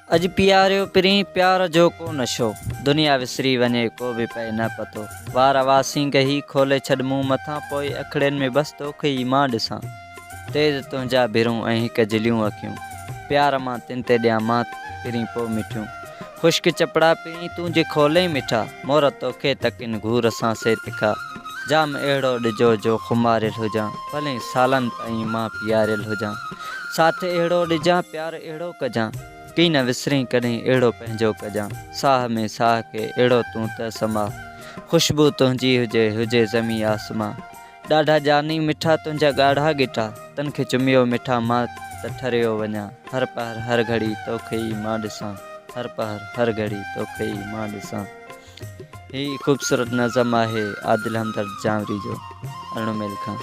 अज पियारियो पिरी प्यार जो को नशो, दुनिया विसरी वने को भी पे न पतो। वार वासी गही खोले छड मुंह मथा, पोई अखड़न में बस तोखे ई मां ॾिसां। तेज तुंहिंजा भिरूं ऐं हिक जिलियूं अखियूं, प्यार मां तिन ते ॾियां मां पिरी पो मिठियूं। खुश्क चपड़ा पिरी तूं जे खोले मिठा, मोर तोखे तकिन घूर सां से तिखा। जाम अहिड़ो ॾिजो जो खुमारियल हुजां, भले सालनि ताईं मां पियारियल हुजां। साथ अहिड़ो ॾिजां, प्यार अहिड़ो कजां, की न विसरी कॾहिं अहिड़ो पंहिंजो कजां। साह में साह के अहिड़ो तूं त समा, खुशबू तुंहिंजी हुजे हुजे ज़मी आसमां। ॾाढा जानी मिठा तुंहिंजा ॻाढ़ा गिटा, तन खे चुमियो मिठा मां त ठरियो वञा। हर पहर हर घड़ी तोखे ई मां ॾिसां, हर पहर हर घड़ी तोखे ई मां ॾिसां। ही ख़ूबसूरत नज़म आहे आदिल हमदर्द जामरी जो, अरिड़हं मेल खां।